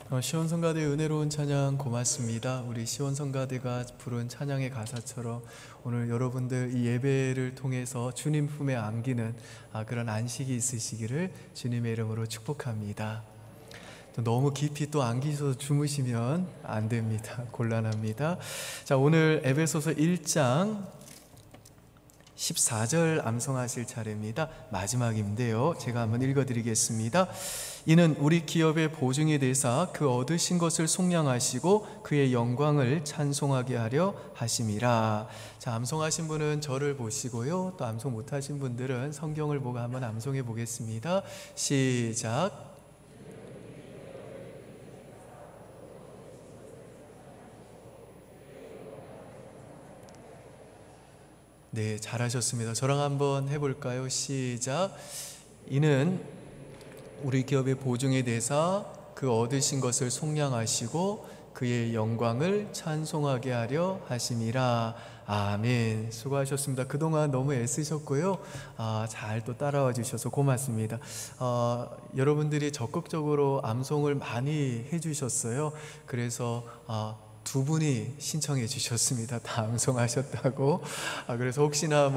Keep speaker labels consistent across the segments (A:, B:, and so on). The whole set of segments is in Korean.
A: 시원성가대의 은혜로운 찬양 고맙습니다. 우리 시원성가대가 부른 찬양의 가사처럼 오늘 여러분들 이 예배를 통해서 주님 품에 안기는 그런 안식이 있으시기를 주님의 이름으로 축복합니다. 너무 깊이 또 안기셔서 주무시면 안 됩니다. 곤란합니다. 자, 오늘 에베소서 1장 14절 암송하실 차례입니다. 마지막인데요, 제가 한번 읽어드리겠습니다. 이는 우리 기업의 보증이 되사 그 얻으신 것을 속량하시고 그의 영광을 찬송하게 하려 하심이라. 자, 암송하신 분은 저를 보시고요, 또 암송 못하신 분들은 성경을 보고 한번 암송해 보겠습니다. 시작. 네, 잘하셨습니다. 저랑 한번 해볼까요? 시작. 이는 우리 기업의 보증에 대해서 그 얻으신 것을 속량하시고 그의 영광을 찬송하게 하려 하심이라. 아멘. 수고하셨습니다. 그동안 너무 애쓰셨고요. 잘 또 따라와 주셔서 고맙습니다. 여러분들이 적극적으로 암송을 많이 해주셨어요. 그래서 두 분이 신청해 주셨습니다. 다 암송하셨다고. 그래서 혹시나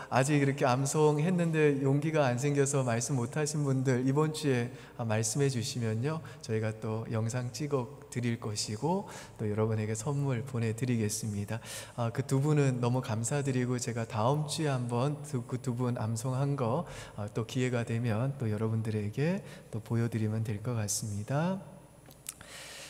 A: 아직 이렇게 암송했는데 용기가 안 생겨서 말씀 못 하신 분들, 이번 주에 말씀해 주시면요, 저희가 또 영상 찍어 드릴 것이고 또 여러분에게 선물 보내드리겠습니다. 그 두 분은 너무 감사드리고 제가 다음 주에 한번 그 두 분 암송한 거 또 기회가 되면 또 여러분들에게 또 보여드리면 될 것 같습니다.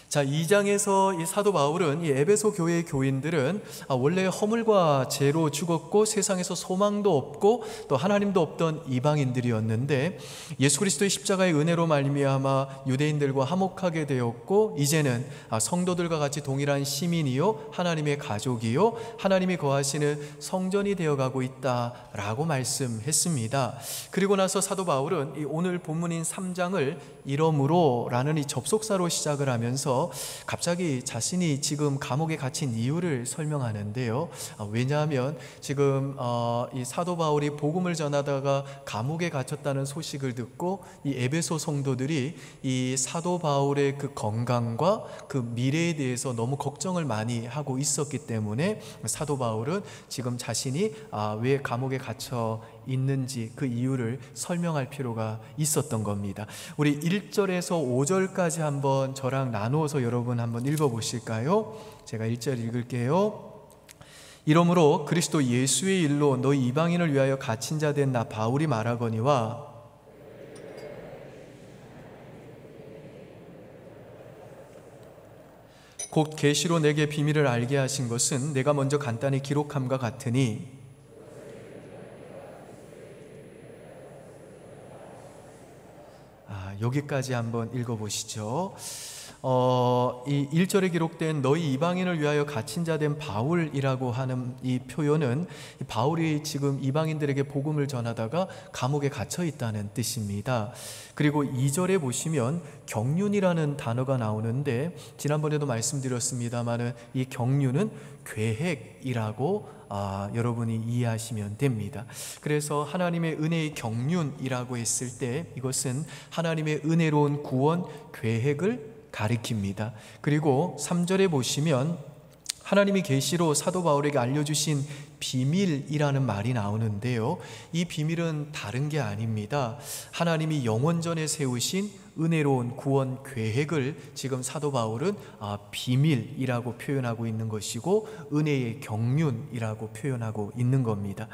A: 자, 2장에서 이 사도 바울은 이 에베소 교회의 교인들은 원래 허물과 죄로 죽었고 세상에서 소망도 없고 또 하나님도 없던 이방인들이었는데 예수 그리스도의 십자가의 은혜로 말미암아 유대인들과 화목하게 되었고 이제는 성도들과 같이 동일한 시민이요 하나님의 가족이요 하나님이 거하시는 성전이 되어가고 있다라고 말씀했습니다. 그리고 나서 사도 바울은 이 오늘 본문인 3장을 이러므로 라는 이 접속사로 시작을 하면서 갑자기 자신이 지금 감옥에 갇힌 이유를 설명하는데요. 왜냐하면 지금 이 사도 바울이 복음을 전하다가 감옥에 갇혔다는 소식을 듣고 이 에베소 성도들이 이 사도 바울의 그 건강과 그 미래에 대해서 너무 걱정을 많이 하고 있었기 때문에 사도 바울은 지금 자신이 왜 감옥에 갇혀 있는지 그 이유를 설명할 필요가 있었던 겁니다. 우리 1절에서 5절까지 한번 저랑 나누어서 여러분 한번 읽어보실까요? 제가 1절 읽을게요. 이러므로 그리스도 예수의 일로 너희 이방인을 위하여 갇힌 자 된 나 바울이 말하거니와 곧 계시로 내게 비밀을 알게 하신 것은 내가 먼저 간단히 기록함과 같으니 여기까지 한번 읽어보시죠. 이 1절에 기록된 너희 이방인을 위하여 갇힌 자 된 바울이라고 하는 이 표현은 바울이 지금 이방인들에게 복음을 전하다가 감옥에 갇혀 있다는 뜻입니다. 그리고 2절에 보시면 경륜이라는 단어가 나오는데 지난번에도 말씀드렸습니다만 이 경륜은 계획이라고 여러분이 이해하시면 됩니다. 그래서 하나님의 은혜의 경륜이라고 했을 때 이것은 하나님의 은혜로운 구원 계획을 가리킵니다. 그리고 3절에 보시면 하나님이 계시로 사도 바울에게 알려주신 비밀이라는 말이 나오는데요, 이 비밀은 다른 게 아닙니다. 하나님이 영원전에 세우신 은혜로운 구원 계획을 지금 사도 바울은 비밀이라고 표현하고 있는 것이고 은혜의 경륜이라고 표현하고 있는 겁니다.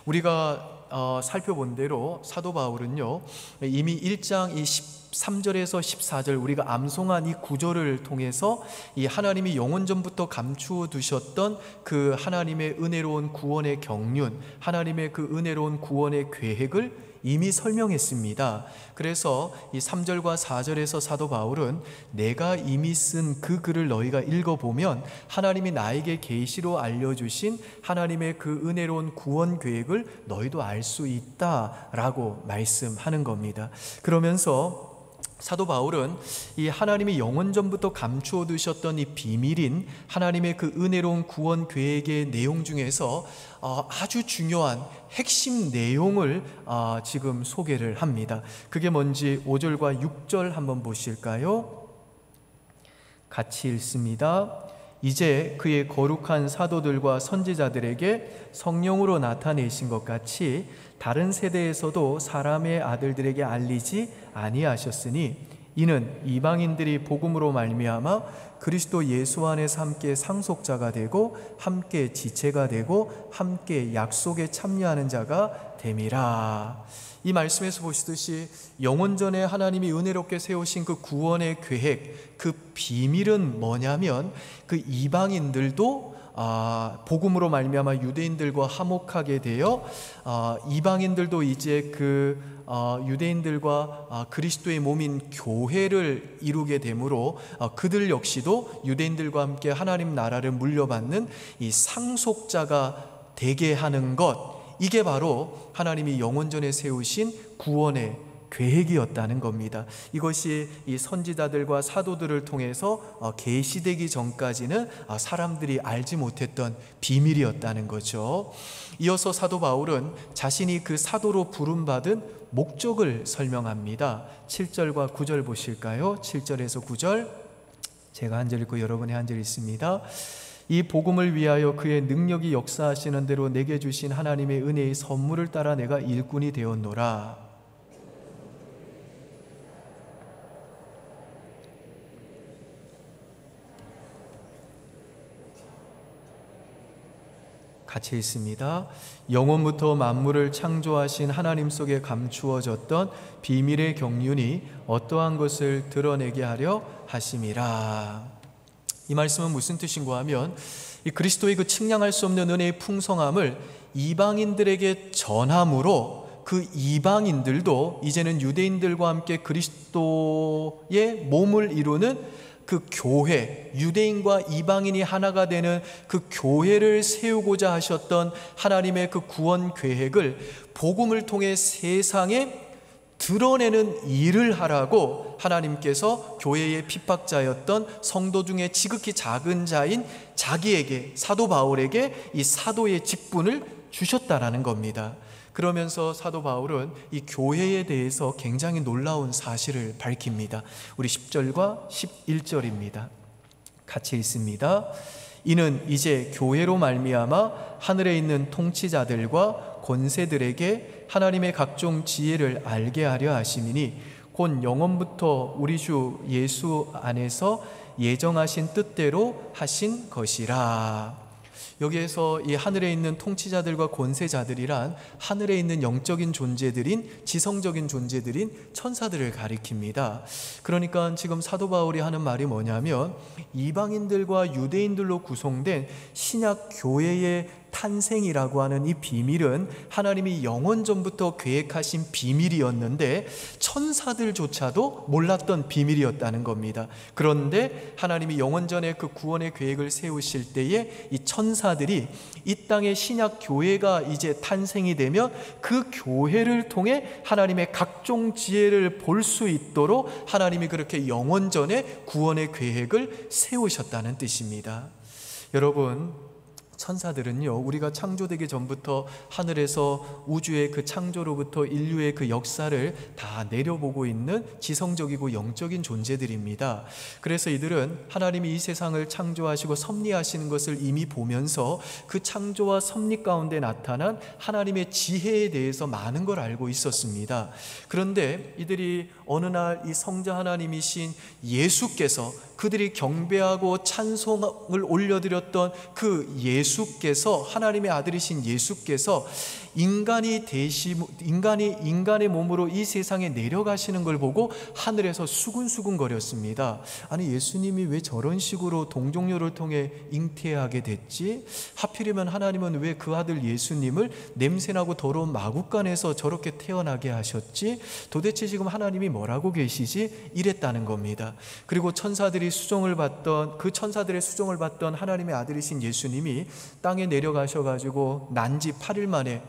A: 우리가 살펴본 대로 사도 바울은요, 이미 1장 이 13절에서 14절 우리가 암송한 이 구절을 통해서 이 하나님이 영원전부터 감추어 두셨던 그 하나님의 은혜로운 구원의 경륜, 하나님의 그 은혜로운 구원의 계획을 이미 설명했습니다. 그래서 이 3절과 4절에서 사도 바울은 내가 이미 쓴 그 글을 너희가 읽어보면 하나님이 나에게 계시로 알려주신 하나님의 그 은혜로운 구원 계획을 너희도 알 수 있다라고 말씀하는 겁니다. 그러면서 사도 바울은 이 하나님이 영원전부터 감추어 두셨던 이 비밀인 하나님의 그 은혜로운 구원 계획의 내용 중에서 아주 중요한 핵심 내용을 지금 소개를 합니다. 그게 뭔지 5절과 6절 한번 보실까요? 같이 읽습니다. 이제 그의 거룩한 사도들과 선지자들에게 성령으로 나타내신 것 같이 다른 세대에서도 사람의 아들들에게 알리지 아니하셨으니 이는 이방인들이 복음으로 말미암아 그리스도 예수 안에서 함께 상속자가 되고 함께 지체가 되고 함께 약속에 참여하는 자가 됨이라. 이 말씀에서 보시듯이 영원전에 하나님이 은혜롭게 세우신 그 구원의 계획, 그 비밀은 뭐냐면 그 이방인들도 복음으로 말미암아 유대인들과 화목하게 되어 이방인들도 이제 그 유대인들과 그리스도의 몸인 교회를 이루게 되므로 그들 역시도 유대인들과 함께 하나님 나라를 물려받는 이 상속자가 되게 하는 것, 이게 바로 하나님이 영원전에 세우신 구원의 계획이었다는 겁니다. 이것이 이 선지자들과 사도들을 통해서 계시되기 전까지는 사람들이 알지 못했던 비밀이었다는 거죠. 이어서 사도 바울은 자신이 그 사도로 부름받은 목적을 설명합니다. 7절과 9절 보실까요? 7절에서 9절 제가 한 절 읽고 여러분이 한 절 읽습니다. 이 복음을 위하여 그의 능력이 역사하시는 대로 내게 주신 하나님의 은혜의 선물을 따라 내가 일꾼이 되었노라. 같이 있습니다. 영원부터 만물을 창조하신 하나님 속에 감추어졌던 비밀의 경륜이 어떠한 것을 드러내게 하려 하심이라. 이 말씀은 무슨 뜻인가 하면 이 그리스도의 그 측량할 수 없는 은혜의 풍성함을 이방인들에게 전함으로 그 이방인들도 이제는 유대인들과 함께 그리스도의 몸을 이루는 그 교회, 유대인과 이방인이 하나가 되는 그 교회를 세우고자 하셨던 하나님의 그 구원 계획을 복음을 통해 세상에 드러내는 일을 하라고 하나님께서 교회의 핍박자였던 성도 중에 지극히 작은 자인 자기에게, 사도 바울에게 이 사도의 직분을 주셨다라는 겁니다. 그러면서 사도 바울은 이 교회에 대해서 굉장히 놀라운 사실을 밝힙니다. 우리 10절과 11절입니다. 같이 읽습니다. 이는 이제 교회로 말미암아 하늘에 있는 통치자들과 권세들에게 하나님의 각종 지혜를 알게 하려 하심이니 곧 영원부터 우리 주 예수 안에서 예정하신 뜻대로 하신 것이라. 여기에서 이 하늘에 있는 통치자들과 권세자들이란 하늘에 있는 영적인 존재들인 지성적인 존재들인 천사들을 가리킵니다. 그러니까 지금 사도 바울이 하는 말이 뭐냐면 이방인들과 유대인들로 구성된 신약 교회의 탄생이라고 하는 이 비밀은 하나님이 영원전부터 계획하신 비밀이었는데 천사들조차도 몰랐던 비밀이었다는 겁니다. 그런데 하나님이 영원전에 그 구원의 계획을 세우실 때에 이 천사들이 이 땅의 신약 교회가 이제 탄생이 되면 그 교회를 통해 하나님의 각종 지혜를 볼 수 있도록 하나님이 그렇게 영원전에 구원의 계획을 세우셨다는 뜻입니다. 여러분, 천사들은요, 우리가 창조되기 전부터 하늘에서 우주의 그 창조로부터 인류의 그 역사를 다 내려보고 있는 지성적이고 영적인 존재들입니다. 그래서 이들은 하나님이 이 세상을 창조하시고 섭리하시는 것을 이미 보면서 그 창조와 섭리 가운데 나타난 하나님의 지혜에 대해서 많은 걸 알고 있었습니다. 그런데 이들이 어느 날 이 성자 하나님이신 예수께서, 그들이 경배하고 찬송을 올려드렸던 그 예수께서, 하나님의 아들이신 예수께서 인간의 몸으로 이 세상에 내려가시는 걸 보고 하늘에서 수근수근거렸습니다. 아니, 예수님이 왜 저런 식으로 동정녀를 통해 잉태하게 됐지? 하필이면 하나님은 왜 그 아들 예수님을 냄새나고 더러운 마구간에서 저렇게 태어나게 하셨지? 도대체 지금 하나님이 뭐라고 계시지? 이랬다는 겁니다. 그리고 천사들의 수종을 받던 하나님의 아들이신 예수님이 땅에 내려가셔가지고 난지 8일 만에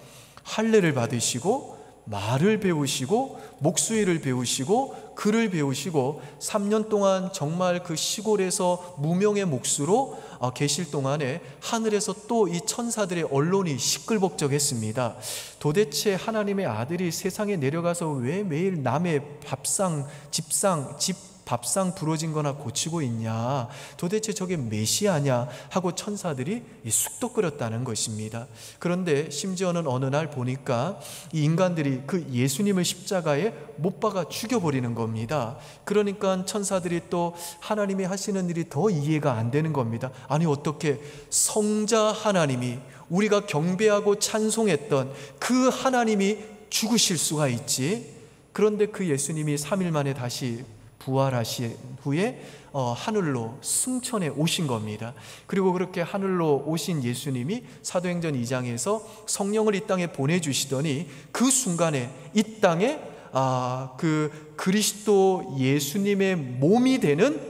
A: 할례를 받으시고 말을 배우시고 목수일을 배우시고 글을 배우시고 3년 동안 정말 그 시골에서 무명의 목수로 계실 동안에 하늘에서 또 이 천사들의 언론이 시끌벅적했습니다. 도대체 하나님의 아들이 세상에 내려가서 왜 매일 남의 밥상, 집상, 집 밥상 부러진 거나 고치고 있냐? 도대체 저게 메시아냐? 하고 천사들이 쑥덕거렸다는 것입니다. 그런데 심지어는 어느 날 보니까 이 인간들이 그 예수님을 십자가에 못 박아 죽여버리는 겁니다. 그러니까 천사들이 또 하나님이 하시는 일이 더 이해가 안 되는 겁니다. 아니, 어떻게 성자 하나님이, 우리가 경배하고 찬송했던 그 하나님이 죽으실 수가 있지? 그런데 그 예수님이 3일 만에 다시 부활하신 후에 하늘로 승천해 오신 겁니다. 그리고 그렇게 하늘로 오신 예수님이 사도행전 2장에서 성령을 이 땅에 보내주시더니 그 순간에 이 땅에 그 그리스도 예수님의 몸이 되는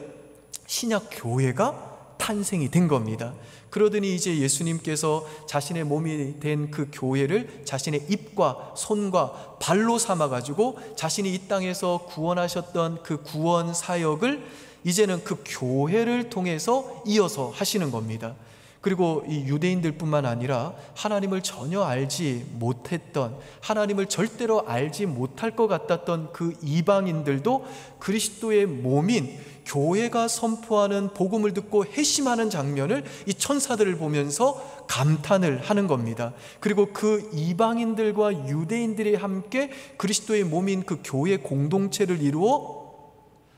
A: 신약 교회가 탄생이 된 겁니다. 그러더니 이제 예수님께서 자신의 몸이 된 그 교회를 자신의 입과 손과 발로 삼아가지고 자신이 이 땅에서 구원하셨던 그 구원 사역을 이제는 그 교회를 통해서 이어서 하시는 겁니다. 그리고 이 유대인들뿐만 아니라 하나님을 전혀 알지 못했던, 하나님을 절대로 알지 못할 것 같았던 그 이방인들도 그리스도의 몸인 교회가 선포하는 복음을 듣고 회심하는 장면을 이 천사들을 보면서 감탄을 하는 겁니다. 그리고 그 이방인들과 유대인들이 함께 그리스도의 몸인 그 교회 공동체를 이루어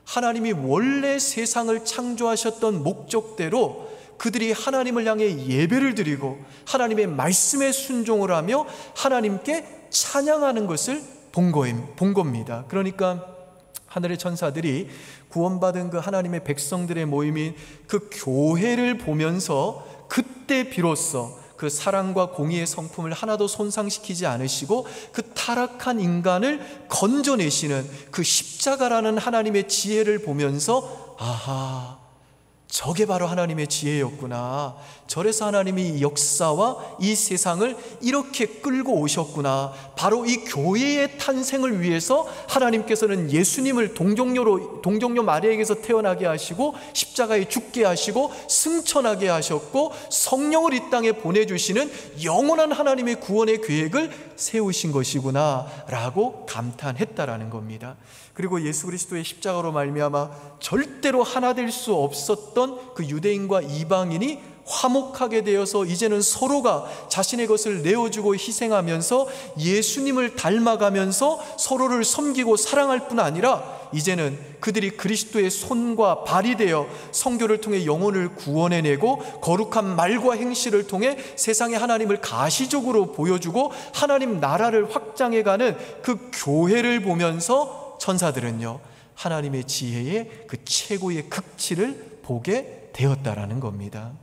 A: 하나님이 원래 세상을 창조하셨던 목적대로 그들이 하나님을 향해 예배를 드리고 하나님의 말씀에 순종을 하며 하나님께 찬양하는 것을 본 겁니다. 그러니까 하늘의 천사들이 구원받은 그 하나님의 백성들의 모임인 그 교회를 보면서 그때 비로소 그 사랑과 공의의 성품을 하나도 손상시키지 않으시고 그 타락한 인간을 건져내시는 그 십자가라는 하나님의 지혜를 보면서, 아하, 저게 바로 하나님의 지혜였구나. 저래서 하나님이 이 역사와 이 세상을 이렇게 끌고 오셨구나. 바로 이 교회의 탄생을 위해서 하나님께서는 예수님을 동정녀 마리아에게서 태어나게 하시고 십자가에 죽게 하시고 승천하게 하셨고 성령을 이 땅에 보내주시는 영원한 하나님의 구원의 계획을 세우신 것이구나 라고 감탄했다라는 겁니다. 그리고 예수 그리스도의 십자가로 말미암아 절대로 하나 될 수 없었던 그 유대인과 이방인이 화목하게 되어서 이제는 서로가 자신의 것을 내어주고 희생하면서 예수님을 닮아가면서 서로를 섬기고 사랑할 뿐 아니라 이제는 그들이 그리스도의 손과 발이 되어 선교를 통해 영혼을 구원해내고 거룩한 말과 행실을 통해 세상에 하나님을 가시적으로 보여주고 하나님 나라를 확장해가는 그 교회를 보면서 천사들은요, 하나님의 지혜의 그 최고의 극치를 보게 되었다라는 겁니다.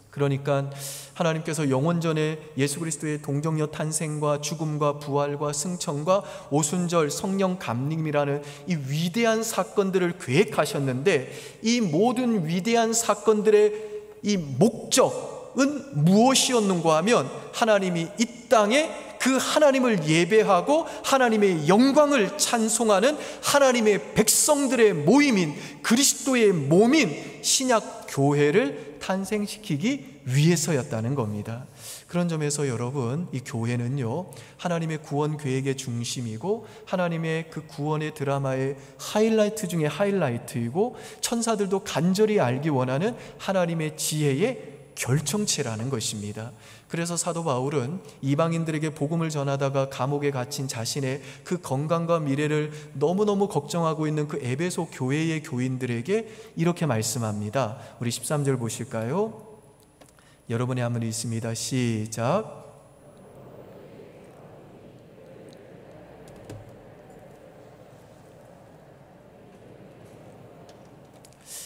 A: 그러니까 하나님께서 영원전에 예수 그리스도의 동정녀 탄생과 죽음과 부활과 승천과 오순절 성령 감림이라는 이 위대한 사건들을 계획하셨는데, 이 모든 위대한 사건들의 이 목적은 무엇이었는가 하면 하나님이 이 땅에 그 하나님을 예배하고 하나님의 영광을 찬송하는 하나님의 백성들의 모임인 그리스도의 몸인 신약 교회를 탄생시키기 위해서였다는 겁니다. 그런 점에서 여러분, 이 교회는요, 하나님의 구원 계획의 중심이고 하나님의 그 구원의 드라마의 하이라이트 중에 하이라이트이고 천사들도 간절히 알기 원하는 하나님의 지혜의 결정체라는 것입니다. 그래서 사도 바울은 이방인들에게 복음을 전하다가 감옥에 갇힌 자신의 그 건강과 미래를 너무너무 걱정하고 있는 그 에베소 교회의 교인들에게 이렇게 말씀합니다. 우리 13절 보실까요? 여러분의 한문이 있습니다. 시작.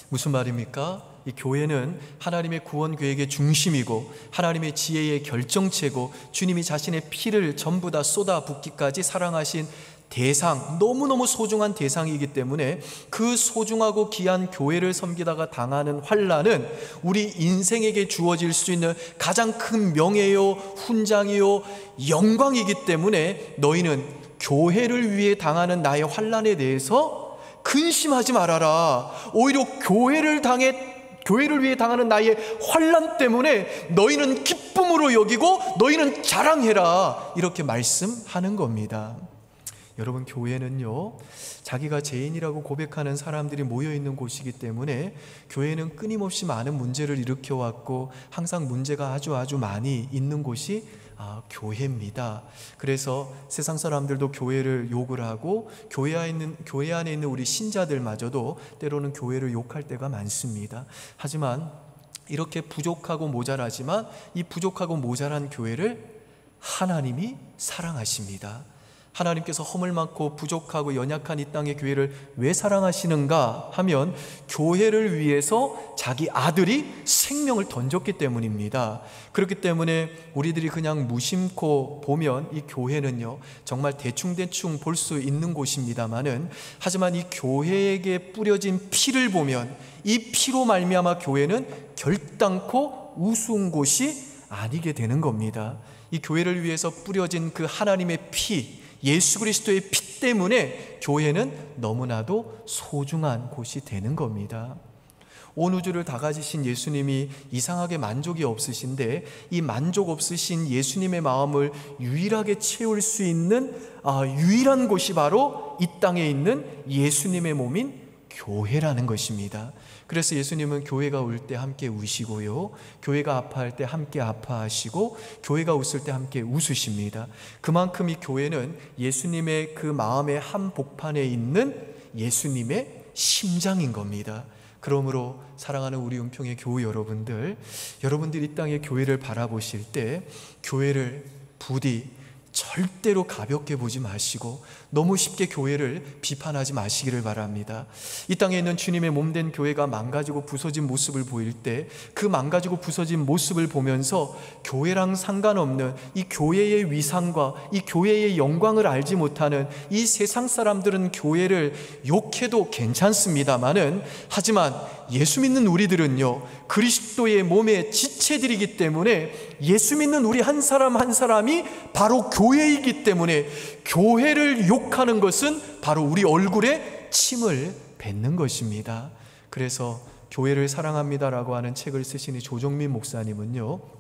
A: 무슨 말입니까? 이 교회는 하나님의 구원 계획의 중심이고 하나님의 지혜의 결정체고 주님이 자신의 피를 전부 다 쏟아붓기까지 사랑하신 대상, 너무너무 소중한 대상이기 때문에 그 소중하고 귀한 교회를 섬기다가 당하는 환난은 우리 인생에게 주어질 수 있는 가장 큰 명예요, 훈장이요, 영광이기 때문에 너희는 교회를 위해 당하는 나의 환난에 대해서 근심하지 말아라. 오히려 교회를 위해 당하는 나의 환난 때문에 너희는 기쁨으로 여기고 너희는 자랑해라. 이렇게 말씀하는 겁니다. 여러분, 교회는요, 자기가 죄인이라고 고백하는 사람들이 모여있는 곳이기 때문에 교회는 끊임없이 많은 문제를 일으켜왔고 항상 문제가 아주 많이 있는 곳이 교회입니다. 그래서 세상 사람들도 교회를 욕을 하고 교회 안에 있는 우리 신자들마저도 때로는 교회를 욕할 때가 많습니다. 하지만 이렇게 부족하고 모자라지만 이 부족하고 모자란 교회를 하나님이 사랑하십니다. 하나님께서 허물 많고 부족하고 연약한 이 땅의 교회를 왜 사랑하시는가 하면 교회를 위해서 자기 아들이 생명을 던졌기 때문입니다. 그렇기 때문에 우리들이 그냥 무심코 보면 이 교회는요, 정말 대충 볼 수 있는 곳입니다만은, 하지만 이 교회에게 뿌려진 피를 보면 이 피로 말미암아 교회는 결단코 우스운 곳이 아니게 되는 겁니다. 이 교회를 위해서 뿌려진 그 하나님의 피, 예수 그리스도의 피 때문에 교회는 너무나도 소중한 곳이 되는 겁니다. 온 우주를 다 가지신 예수님이 이상하게 만족이 없으신데, 이 만족 없으신 예수님의 마음을 유일하게 채울 수 있는 유일한 곳이 바로 이 땅에 있는 예수님의 몸인 교회라는 것입니다. 그래서 예수님은 교회가 울 때 함께 우시고요, 교회가 아파할 때 함께 아파하시고, 교회가 웃을 때 함께 웃으십니다. 그만큼 이 교회는 예수님의 그 마음의 한복판에 있는 예수님의 심장인 겁니다. 그러므로 사랑하는 우리 은평의 교우 여러분들이 이 땅의 교회를 바라보실 때 교회를 부디 절대로 가볍게 보지 마시고 너무 쉽게 교회를 비판하지 마시기를 바랍니다. 이 땅에 있는 주님의 몸된 교회가 망가지고 부서진 모습을 보일 때 그 망가지고 부서진 모습을 보면서 교회랑 상관없는 이 교회의 위상과 이 교회의 영광을 알지 못하는 이 세상 사람들은 교회를 욕해도 괜찮습니다마는, 하지만 예수 믿는 우리들은요, 그리스도의 몸의 지체들이기 때문에 예수 믿는 우리 한 사람 한 사람이 바로 교회이기 때문에 교회를 욕하는 것은 바로 우리 얼굴에 침을 뱉는 것입니다. 그래서 교회를 사랑합니다라고 하는 책을 쓰신 이 조정민 목사님은요,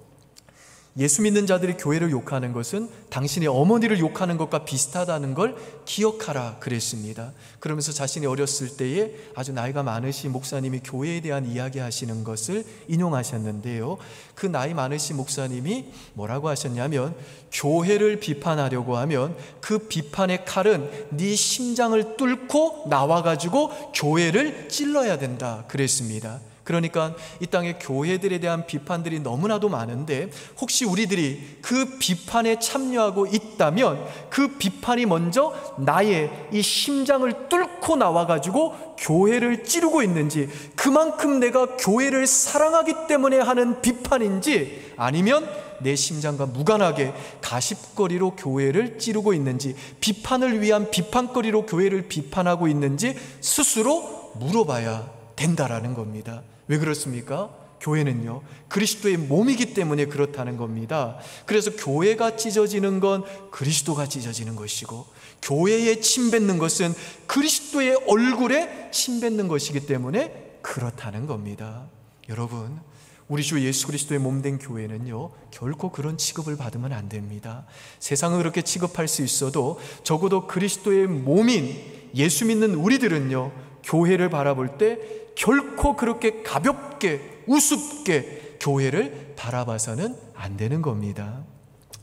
A: 예수 믿는 자들이 교회를 욕하는 것은 당신의 어머니를 욕하는 것과 비슷하다는 걸 기억하라 그랬습니다. 그러면서 자신이 어렸을 때에 아주 나이가 많으신 목사님이 교회에 대한 이야기하시는 것을 인용하셨는데요, 그 나이 많으신 목사님이 뭐라고 하셨냐면, 교회를 비판하려고 하면 그 비판의 칼은 네 심장을 뚫고 나와가지고 교회를 찔러야 된다 그랬습니다. 그러니까 이 땅의 교회들에 대한 비판들이 너무나도 많은데, 혹시 우리들이 그 비판에 참여하고 있다면 그 비판이 먼저 나의 이 심장을 뚫고 나와가지고 교회를 찌르고 있는지, 그만큼 내가 교회를 사랑하기 때문에 하는 비판인지, 아니면 내 심장과 무관하게 가십거리로 교회를 찌르고 있는지, 비판을 위한 비판거리로 교회를 비판하고 있는지 스스로 물어봐야 된다라는 겁니다. 왜 그렇습니까? 교회는요, 그리스도의 몸이기 때문에 그렇다는 겁니다. 그래서 교회가 찢어지는 건 그리스도가 찢어지는 것이고, 교회에 침뱉는 것은 그리스도의 얼굴에 침뱉는 것이기 때문에 그렇다는 겁니다. 여러분, 우리 주 예수 그리스도의 몸된 교회는요, 결코 그런 취급을 받으면 안 됩니다. 세상은 그렇게 취급할 수 있어도 적어도 그리스도의 몸인 예수 믿는 우리들은요, 교회를 바라볼 때 결코 그렇게 가볍게 우습게 교회를 바라봐서는 안 되는 겁니다.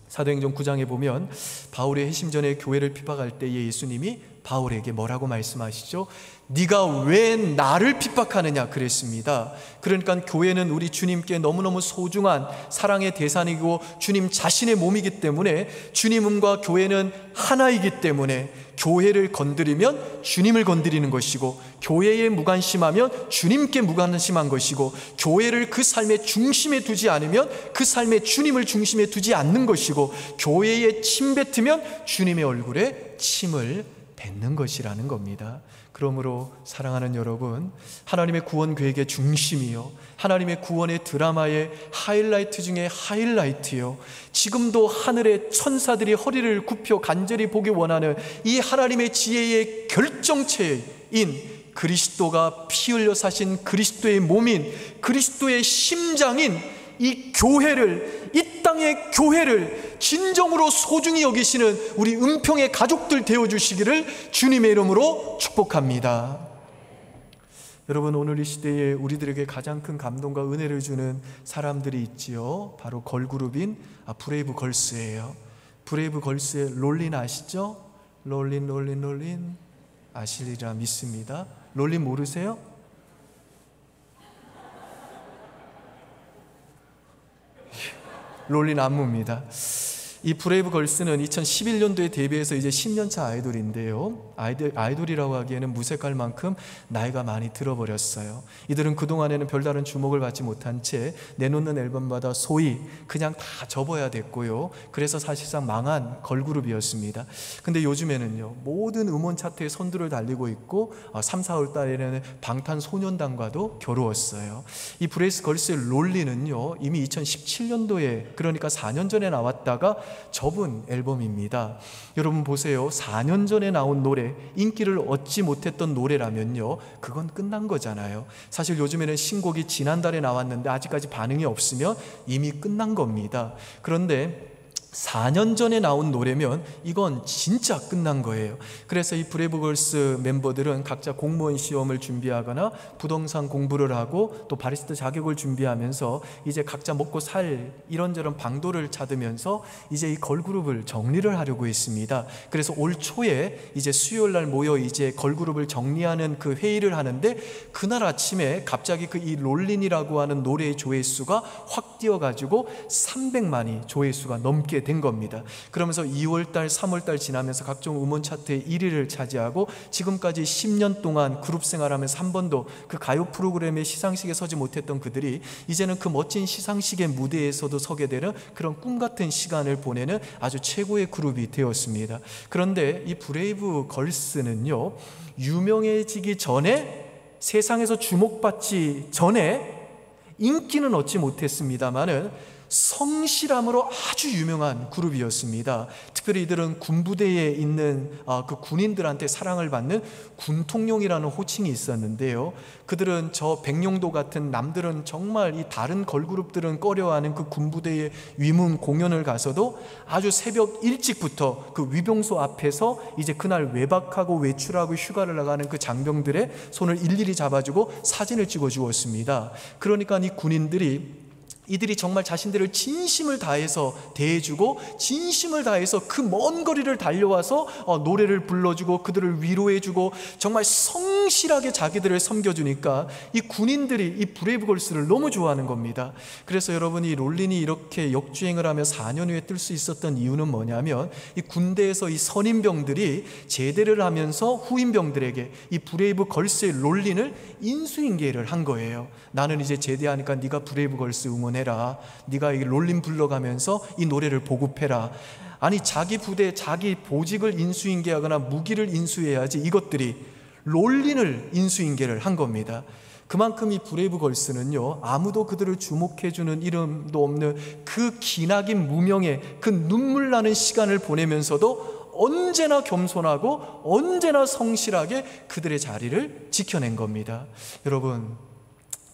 A: 사도행전 9장에 보면 바울의 회심전에 교회를 핍박할 때에 예수님이 바울에게 뭐라고 말씀하시죠? 네가 왜 나를 핍박하느냐 그랬습니다. 그러니까 교회는 우리 주님께 너무너무 소중한 사랑의 대상이고 주님 자신의 몸이기 때문에, 주님과 교회는 하나이기 때문에 교회를 건드리면 주님을 건드리는 것이고, 교회에 무관심하면 주님께 무관심한 것이고, 교회를 그 삶의 중심에 두지 않으면 그 삶의 주님을 중심에 두지 않는 것이고, 교회에 침 뱉으면 주님의 얼굴에 침을 뱉는 것이라는 겁니다. 그러므로 사랑하는 여러분, 하나님의 구원 계획의 중심이요, 하나님의 구원의 드라마의 하이라이트 중에 하이라이트요, 지금도 하늘의 천사들이 허리를 굽혀 간절히 보기 원하는 이 하나님의 지혜의 결정체인 그리스도가 피 흘려 사신 그리스도의 몸인, 그리스도의 심장인 이 교회를 이 땅의 교회를 진정으로 소중히 여기시는 우리 은평의 가족들 되어주시기를 주님의 이름으로 축복합니다. 여러분, 오늘 이 시대에 우리들에게 가장 큰 감동과 은혜를 주는 사람들이 있지요. 바로 걸그룹인 브레이브 걸스예요. 브레이브 걸스의 롤린 아시죠? 롤린 아시리라 믿습니다. 롤린 모르세요? 롤린 안무입니다. 이 브레이브 걸스는 2011년도에 데뷔해서 이제 10년차 아이돌인데요. 아이돌이라고 하기에는 무색할 만큼 나이가 많이 들어버렸어요. 이들은 그동안에는 별다른 주목을 받지 못한 채 내놓는 앨범마다 소위 그냥 다 접어야 됐고요. 그래서 사실상 망한 걸그룹이었습니다. 근데 요즘에는요, 모든 음원 차트에 선두를 달리고 있고 3, 4월 달에는 방탄소년단과도 겨루었어요. 이 브레이브 걸스의 롤리는요, 이미 2017년도에 그러니까 4년 전에 나왔다가 접은 앨범입니다. 여러분 보세요. 4년 전에 나온 노래, 인기를 얻지 못했던 노래라면요, 그건 끝난 거잖아요. 사실 요즘에는 신곡이 지난달에 나왔는데 아직까지 반응이 없으면 이미 끝난 겁니다. 그런데 4년 전에 나온 노래면 이건 진짜 끝난 거예요. 그래서 이 브레이브 걸스 멤버들은 각자 공무원 시험을 준비하거나 부동산 공부를 하고 또 바리스타 자격을 준비하면서 이제 각자 먹고 살 이런저런 방도를 찾으면서 이제 이 걸그룹을 정리를 하려고 했습니다. 그래서 올 초에 이제 수요일 날 모여 이제 걸그룹을 정리하는 그 회의를 하는데, 그날 아침에 갑자기 그 이 롤린이라고 하는 노래의 조회수가 확 뛰어가지고 300만이 조회수가 넘게 된 겁니다. 그러면서 2월달, 3월달 지나면서 각종 음원 차트의 1위를 차지하고 지금까지 10년 동안 그룹 생활하면서 한 번도 그 가요 프로그램의 시상식에 서지 못했던 그들이 이제는 그 멋진 시상식의 무대에서도 서게 되는 그런 꿈같은 시간을 보내는 아주 최고의 그룹이 되었습니다. 그런데 이 브레이브 걸스는요, 유명해지기 전에, 세상에서 주목받지 전에 인기는 얻지 못했습니다마는 성실함으로 아주 유명한 그룹이었습니다. 특별히 이들은 군부대에 있는 그 군인들한테 사랑을 받는 군통령이라는 호칭이 있었는데요. 그들은 저 백령도 같은 남들은 정말 이 다른 걸그룹들은 꺼려하는 그 군부대의 위문 공연을 가서도 아주 새벽 일찍부터 그 위병소 앞에서 이제 그날 외박하고 외출하고 휴가를 나가는 그 장병들의 손을 일일이 잡아주고 사진을 찍어 주었습니다. 그러니까 이 군인들이, 이들이 정말 자신들을 진심을 다해서 대해주고 진심을 다해서 그 먼 거리를 달려와서 노래를 불러주고 그들을 위로해주고 정말 성실하게 자기들을 섬겨주니까 이 군인들이 이 브레이브 걸스를 너무 좋아하는 겁니다. 그래서 여러분이 롤린이 이렇게 역주행을 하며 4년 후에 뜰 수 있었던 이유는 뭐냐면, 이 군대에서 이 선임병들이 제대를 하면서 후임병들에게 이 브레이브 걸스의 롤린을 인수인계를 한 거예요. 나는 이제 제대하니까 네가 브레이브 걸스 응원해라, 네가 이 롤린 불러가면서 이 노래를 보급해라. 아니, 자기 부대, 자기 보직을 인수인계하거나 무기를 인수해야지 이것들이 롤린을 인수인계를 한 겁니다. 그만큼 이 브레이브 걸스는요, 아무도 그들을 주목해주는 이름도 없는 그 기나긴 무명의 그 눈물 나는 시간을 보내면서도 언제나 겸손하고 언제나 성실하게 그들의 자리를 지켜낸 겁니다. 여러분,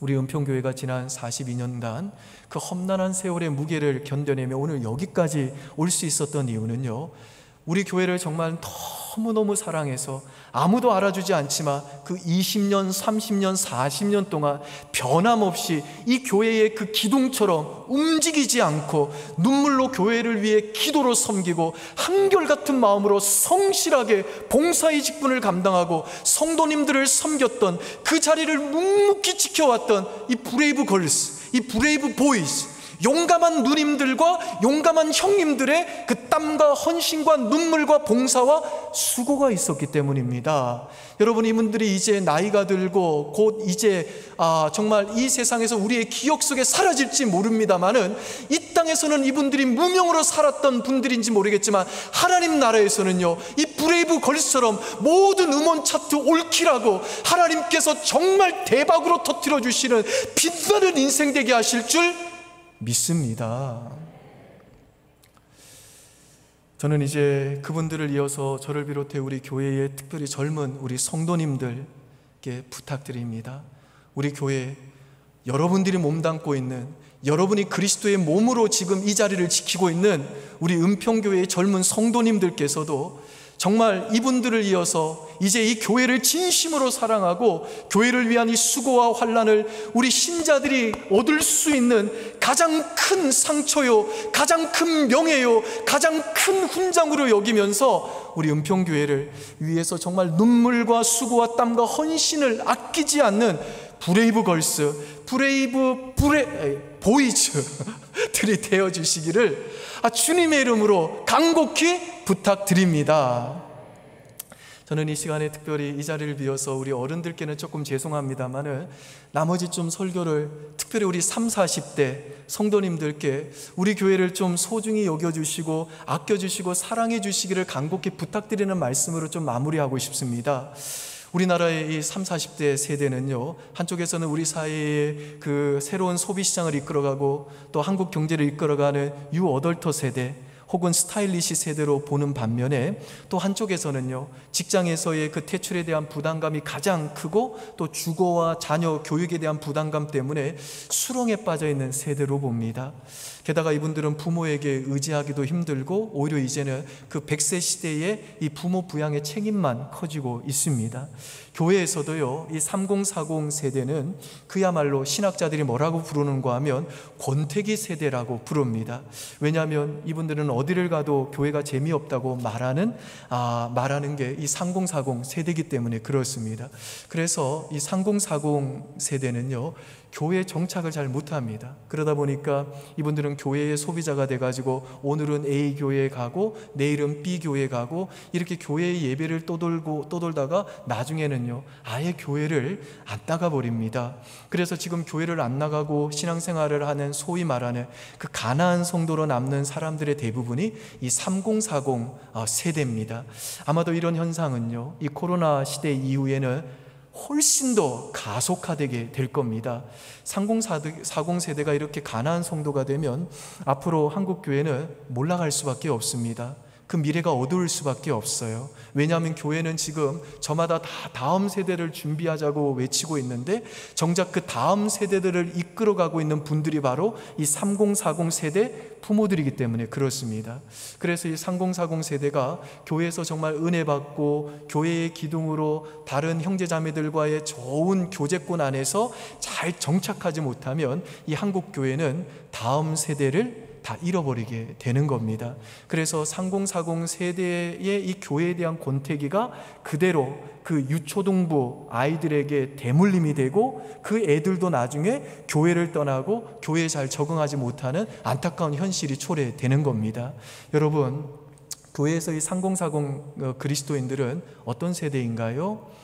A: 우리 은평교회가 지난 42년간 그 험난한 세월의 무게를 견뎌내며 오늘 여기까지 올 수 있었던 이유는요, 우리 교회를 정말 너무너무 사랑해서 아무도 알아주지 않지만 그 20년, 30년, 40년 동안 변함없이 이 교회의 그 기둥처럼 움직이지 않고 눈물로 교회를 위해 기도로 섬기고 한결같은 마음으로 성실하게 봉사의 직분을 감당하고 성도님들을 섬겼던 그 자리를 묵묵히 지켜왔던 이 브레이브 걸스, 이 브레이브 보이스, 용감한 누님들과 용감한 형님들의 그 땀과 헌신과 눈물과 봉사와 수고가 있었기 때문입니다. 여러분, 이분들이 이제 나이가 들고 곧 이제 정말 이 세상에서 우리의 기억 속에 사라질지 모릅니다만은, 이 땅에서는 이분들이 무명으로 살았던 분들인지 모르겠지만 하나님 나라에서는요, 이 브레이브 걸스처럼 모든 음원 차트 올킬하고 하나님께서 정말 대박으로 터뜨려 주시는 빛나는 인생 되게 하실 줄 믿습니다. 저는 이제 그분들을 이어서 저를 비롯해 우리 교회의 특별히 젊은 우리 성도님들께 부탁드립니다. 우리 교회 여러분들이 몸담고 있는, 여러분이 그리스도의 몸으로 지금 이 자리를 지키고 있는 우리 은평교회의 젊은 성도님들께서도 정말 이분들을 이어서 이제 이 교회를 진심으로 사랑하고 교회를 위한 이 수고와 환난을 우리 신자들이 얻을 수 있는 가장 큰 상처요, 가장 큰 명예요, 가장 큰 훈장으로 여기면서 우리 은평교회를 위해서 정말 눈물과 수고와 땀과 헌신을 아끼지 않는 브레이브 걸스, 보이즈들이 되어주시기를 주님의 이름으로 간곡히 부탁드립니다. 저는 이 시간에 특별히 이 자리를 비워서 우리 어른들께는 조금 죄송합니다만은 나머지 좀 설교를 특별히 우리 30, 40대 성도님들께 우리 교회를 좀 소중히 여겨주시고 아껴주시고 사랑해 주시기를 간곡히 부탁드리는 말씀으로 좀 마무리하고 싶습니다. 우리나라의 이 30, 40대 세대는요, 한쪽에서는 우리 사회의 그 새로운 소비시장을 이끌어가고 또 한국 경제를 이끌어가는 유어덜터 세대 혹은 스타일리시 세대로 보는 반면에 또 한쪽에서는요, 직장에서의 그 퇴출에 대한 부담감이 가장 크고 또 주거와 자녀 교육에 대한 부담감 때문에 수렁에 빠져 있는 세대로 봅니다. 게다가 이분들은 부모에게 의지하기도 힘들고 오히려 이제는 그 100세 시대의 이 부모 부양의 책임만 커지고 있습니다. 교회에서도요, 이 3040 세대는 그야말로 신학자들이 뭐라고 부르는가 하면 권태기 세대라고 부릅니다. 왜냐하면 이분들은 어디를 가도 교회가 재미없다고 말하는 게 이 3040 세대이기 때문에 그렇습니다. 그래서 이 3040 세대는요, 교회에 정착을 잘 못합니다. 그러다 보니까 이분들은 교회의 소비자가 돼가지고 오늘은 A 교회에 가고 내일은 B 교회에 가고 이렇게 교회의 예배를 떠돌다가 나중에는요, 아예 교회를 안 나가버립니다. 그래서 지금 교회를 안 나가고 신앙생활을 하는 소위 말하는 그 가난한 성도로 남는 사람들의 대부분이 이 3040 세대입니다. 아마도 이런 현상은요, 이 코로나 시대 이후에는 훨씬 더 가속화되게 될 겁니다. 3040 세대가 이렇게 가난한 성도가 되면 앞으로 한국교회는 몰락할 수밖에 없습니다. 그 미래가 어두울 수밖에 없어요. 왜냐하면 교회는 지금 저마다 다 다음 세대를 준비하자고 외치고 있는데 정작 그 다음 세대들을 이끌어가고 있는 분들이 바로 이 3040 세대 부모들이기 때문에 그렇습니다. 그래서 이 3040 세대가 교회에서 정말 은혜 받고 교회의 기둥으로 다른 형제자매들과의 좋은 교제권 안에서 잘 정착하지 못하면 이 한국교회는 다음 세대를 다 잃어버리게 되는 겁니다. 그래서 3040 세대의 이 교회에 대한 권태기가 그대로 그 유초등부 아이들에게 대물림이 되고 그 애들도 나중에 교회를 떠나고 교회에 잘 적응하지 못하는 안타까운 현실이 초래되는 겁니다. 여러분, 교회에서 이 3040 그리스도인들은 어떤 세대인가요?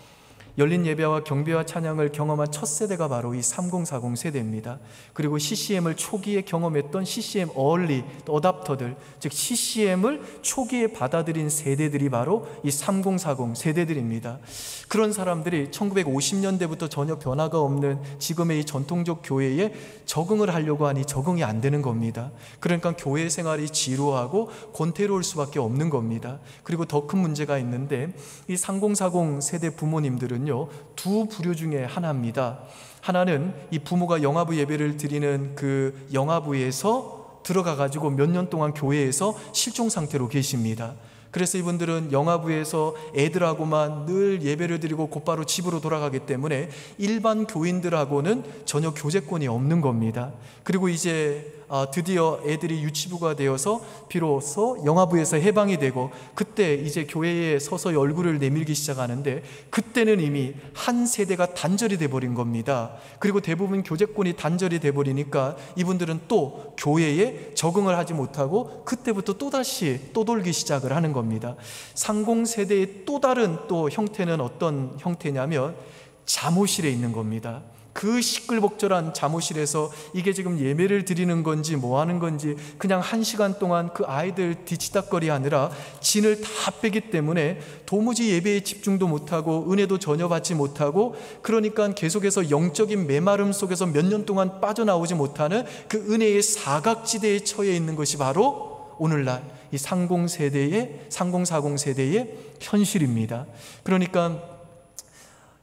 A: 열린 예배와 경배와 찬양을 경험한 첫 세대가 바로 이 3040 세대입니다. 그리고 CCM을 초기에 경험했던 CCM 얼리 어답터들, 즉 CCM을 초기에 받아들인 세대들이 바로 이 3040 세대들입니다. 그런 사람들이 1950년대부터 전혀 변화가 없는 지금의 이 전통적 교회에 적응을 하려고 하니 적응이 안 되는 겁니다. 그러니까 교회 생활이 지루하고 권태로울 수밖에 없는 겁니다. 그리고 더 큰 문제가 있는데 이 3040 세대 부모님들은 두 부류 중에 하나입니다. 하나는 이 부모가 영아부 예배를 드리는 그 영아부에서 들어가 가지고 몇 년 동안 교회에서 실종 상태로 계십니다. 그래서 이분들은 영아부에서 애들하고만 늘 예배를 드리고 곧바로 집으로 돌아가기 때문에 일반 교인들하고는 전혀 교제권이 없는 겁니다. 그리고 이제 드디어 애들이 유치부가 되어서 비로소 영아부에서 해방이 되고 그때 이제 교회에 서서 얼굴을 내밀기 시작하는데 그때는 이미 한 세대가 단절이 돼버린 겁니다. 그리고 대부분 교제권이 단절이 돼버리니까 이분들은 또 교회에 적응을 하지 못하고 그때부터 또다시 떠돌기 시작을 하는 겁니다. 30세대의 또 다른 또 형태는 어떤 형태냐면 잠옷실에 있는 겁니다. 그 시끌벅적한 잠옷실에서 이게 지금 예배를 드리는 건지 뭐 하는 건지 그냥 1시간 동안 그 아이들 뒤치다거리 하느라 진을 다 빼기 때문에 도무지 예배에 집중도 못하고 은혜도 전혀 받지 못하고 그러니까 계속해서 영적인 메마름 속에서 몇 년 동안 빠져나오지 못하는 그 은혜의 사각지대에 처해 있는 것이 바로 오늘날 이 3040 세대의 현실입니다. 그러니까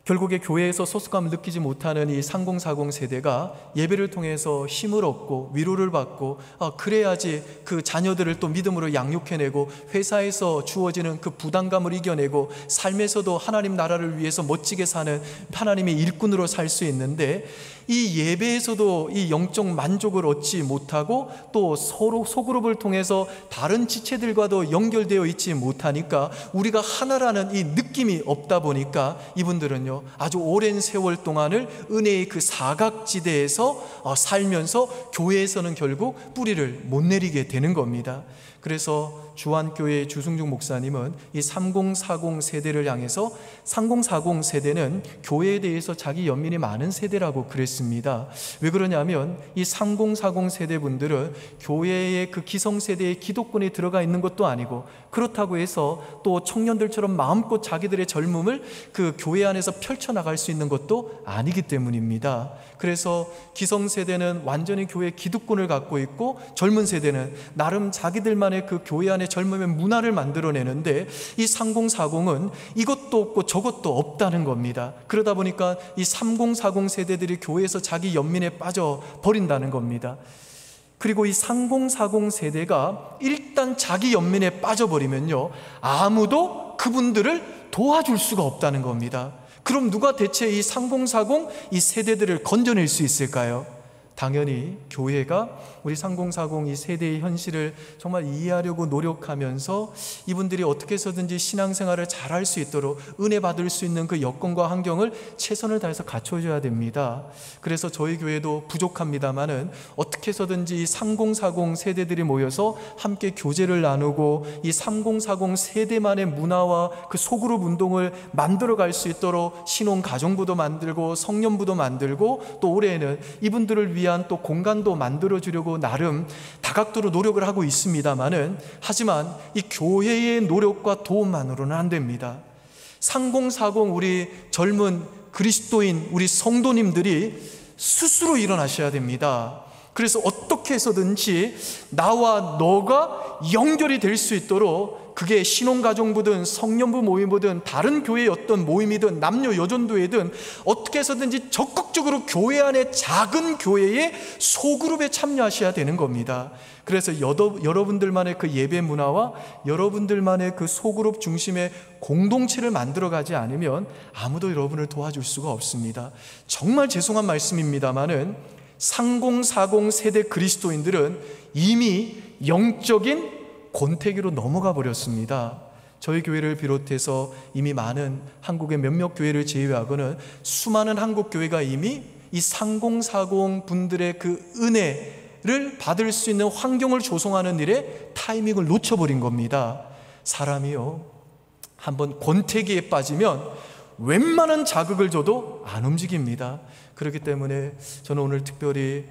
A: 결국에 교회에서 소속감을 느끼지 못하는 이 3040 세대가 예배를 통해서 힘을 얻고 위로를 받고 그래야지 그 자녀들을 또 믿음으로 양육해내고 회사에서 주어지는 그 부담감을 이겨내고 삶에서도 하나님 나라를 위해서 멋지게 사는 하나님의 일꾼으로 살 수 있는데, 이 예배에서도 이 영적 만족을 얻지 못하고 또 서로 소그룹을 통해서 다른 지체들과도 연결되어 있지 못하니까 우리가 하나라는 이 느낌이 없다 보니까 이분들은요 아주 오랜 세월 동안을 은혜의 그 사각지대에서 살면서 교회에서는 결국 뿌리를 못 내리게 되는 겁니다. 그래서 주안교회 주승중 목사님은 이 3040 세대를 향해서 3040 세대는 교회에 대해서 자기 연민이 많은 세대라고 그랬습니다. 왜 그러냐면 이 3040 세대분들은 교회의 그 기성세대의 기독권에 들어가 있는 것도 아니고, 그렇다고 해서 또 청년들처럼 마음껏 자기들의 젊음을 그 교회 안에서 펼쳐나갈 수 있는 것도 아니기 때문입니다. 그래서 기성세대는 완전히 교회의 기득권을 갖고 있고, 젊은 세대는 나름 자기들만의 그 교회 안에 젊음의 문화를 만들어내는데, 이 3040은 이것도 없고 저것도 없다는 겁니다. 그러다 보니까 이 3040 세대들이 교회에서 자기 연민에 빠져 버린다는 겁니다. 그리고 이 3040 세대가 일단 자기 연민에 빠져버리면요 아무도 그분들을 도와줄 수가 없다는 겁니다. 그럼 누가 대체 이 3040 이 세대들을 건져낼 수 있을까요? 당연히 교회가 우리 3040 이 세대의 현실을 정말 이해하려고 노력하면서 이분들이 어떻게 해서든지 신앙생활을 잘할 수 있도록 은혜 받을 수 있는 그 여건과 환경을 최선을 다해서 갖춰줘야 됩니다. 그래서 저희 교회도 부족합니다만은 어떻게 해서든지 이 3040 세대들이 모여서 함께 교제를 나누고 이 3040 세대만의 문화와 그 소그룹 운동을 만들어 갈 수 있도록 신혼 가정부도 만들고 성년부도 만들고, 또 올해에는 이분들을 위한 또 공간도 만들어 주려고 나름 다각도로 노력을 하고 있습니다만은, 하지만 이 교회의 노력과 도움만으로는 안 됩니다. 3040 우리 젊은 그리스도인 우리 성도님들이 스스로 일어나셔야 됩니다. 그래서 어떻게 해서든지 나와 너가 연결이 될 수 있도록, 그게 신혼가정부든 성년부 모임이든 다른 교회의 어떤 모임이든 남녀 여전도회든 어떻게 해서든지 적극적으로 교회 안에 작은 교회의 소그룹에 참여하셔야 되는 겁니다. 그래서 여러분들만의 그 예배 문화와 여러분들만의 그 소그룹 중심의 공동체를 만들어가지 않으면 아무도 여러분을 도와줄 수가 없습니다. 정말 죄송한 말씀입니다만은 3040 세대 그리스도인들은 이미 영적인 권태기로 넘어가 버렸습니다. 저희 교회를 비롯해서 이미 많은 한국의 몇몇 교회를 제외하고는 수많은 한국 교회가 이미 이 3040 분들의 그 은혜를 받을 수 있는 환경을 조성하는 일에 타이밍을 놓쳐버린 겁니다. 사람이요 한번 권태기에 빠지면 웬만한 자극을 줘도 안 움직입니다. 그렇기 때문에 저는 오늘 특별히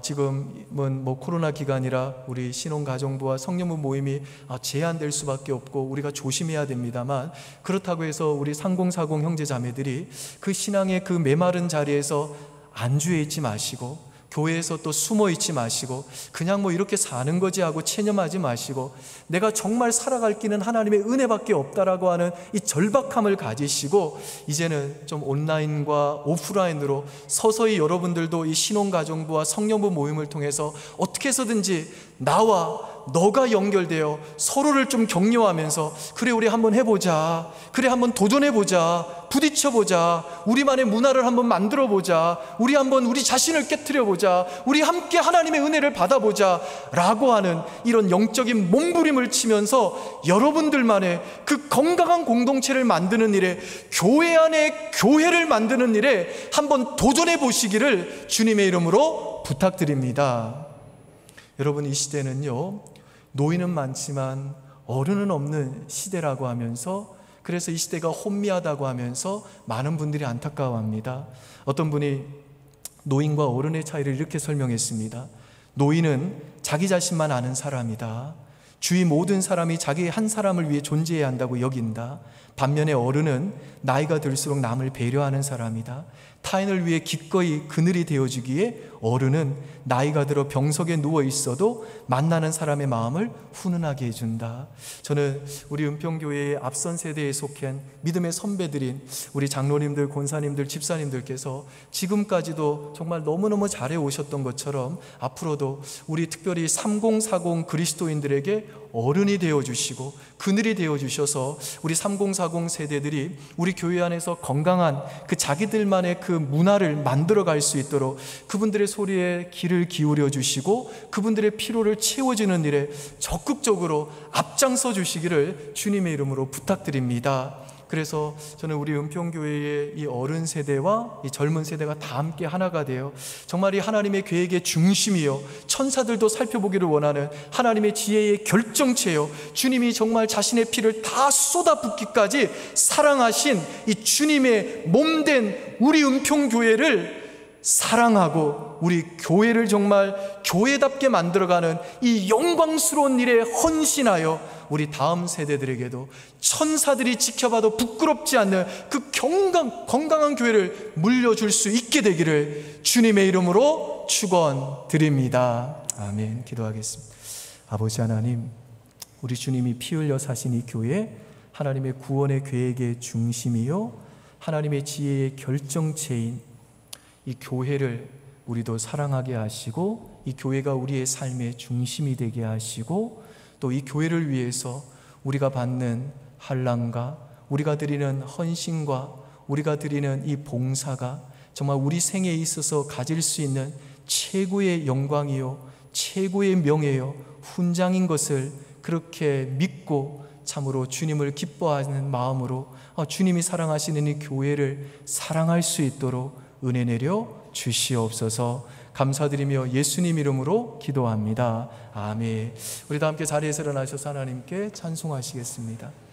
A: 지금은 코로나 기간이라 우리 신혼가정부와 성년부 모임이 제한될 수밖에 없고 우리가 조심해야 됩니다만, 그렇다고 해서 우리 3040 형제자매들이 그 신앙의 그 메마른 자리에서 안주해 있지 마시고, 교회에서 또 숨어 있지 마시고 그냥 이렇게 사는 거지 하고 체념하지 마시고, 내가 정말 살아갈 길은 하나님의 은혜밖에 없다라고 하는 이 절박함을 가지시고, 이제는 좀 온라인과 오프라인으로 서서히 여러분들도 이 신혼가정부와 성년부 모임을 통해서 어떻게 해서든지 나와 너가 연결되어 서로를 좀 격려하면서, 그래 우리 한번 해보자, 그래 한번 도전해보자, 부딪혀보자, 우리만의 문화를 한번 만들어보자, 우리 한번 우리 자신을 깨트려보자, 우리 함께 하나님의 은혜를 받아보자 라고 하는 이런 영적인 몸부림을 치면서 여러분들만의 그 건강한 공동체를 만드는 일에, 교회 안에 교회를 만드는 일에 한번 도전해 보시기를 주님의 이름으로 부탁드립니다. 여러분, 이 시대는요 노인은 많지만 어른은 없는 시대라고 하면서, 그래서 이 시대가 혼미하다고 하면서 많은 분들이 안타까워합니다. 어떤 분이 노인과 어른의 차이를 이렇게 설명했습니다. 노인은 자기 자신만 아는 사람이다. 주위 모든 사람이 자기 한 사람을 위해 존재해야 한다고 여긴다. 반면에 어른은 나이가 들수록 남을 배려하는 사람이다. 타인을 위해 기꺼이 그늘이 되어주기에 어른은 나이가 들어 병석에 누워 있어도 만나는 사람의 마음을 훈훈하게 해준다. 저는 우리 은평교회의 앞선 세대에 속한 믿음의 선배들인 우리 장로님들, 권사님들, 집사님들께서 지금까지도 정말 너무너무 잘해 오셨던 것처럼 앞으로도 우리 특별히 3040 그리스도인들에게 어른이 되어주시고 그늘이 되어주셔서 우리 3040 세대들이 우리 교회 안에서 건강한 그 자기들만의 그 문화를 만들어갈 수 있도록 그분들의 소리에 귀를 기울여 주시고 그분들의 피로를 채워주는 일에 적극적으로 앞장서 주시기를 주님의 이름으로 부탁드립니다. 그래서 저는 우리 은평교회의 이 어른 세대와 이 젊은 세대가 다 함께 하나가 되어 정말 이 하나님의 계획의 중심이요 천사들도 살펴보기를 원하는 하나님의 지혜의 결정체요 주님이 정말 자신의 피를 다 쏟아붓기까지 사랑하신 이 주님의 몸된 우리 은평교회를 사랑하고 우리 교회를 정말 교회답게 만들어가는 이 영광스러운 일에 헌신하여 우리 다음 세대들에게도 천사들이 지켜봐도 부끄럽지 않는 그 건강한 교회를 물려줄 수 있게 되기를 주님의 이름으로 축원드립니다. 아멘. 기도하겠습니다. 아버지 하나님, 우리 주님이 피 흘려 사신 이 교회, 하나님의 구원의 계획의 중심이요 하나님의 지혜의 결정체인 이 교회를 우리도 사랑하게 하시고 이 교회가 우리의 삶의 중심이 되게 하시고 또 이 교회를 위해서 우리가 받는 환난과 우리가 드리는 헌신과 우리가 드리는 이 봉사가 정말 우리 생에 있어서 가질 수 있는 최고의 영광이요 최고의 명예요 훈장인 것을 그렇게 믿고 참으로 주님을 기뻐하는 마음으로 주님이 사랑하시는 이 교회를 사랑할 수 있도록 은혜 내려 주시옵소서. 감사드리며 예수님 이름으로 기도합니다. 아멘. 우리 다 함께 자리에서 일어나셔서 하나님께 찬송하시겠습니다.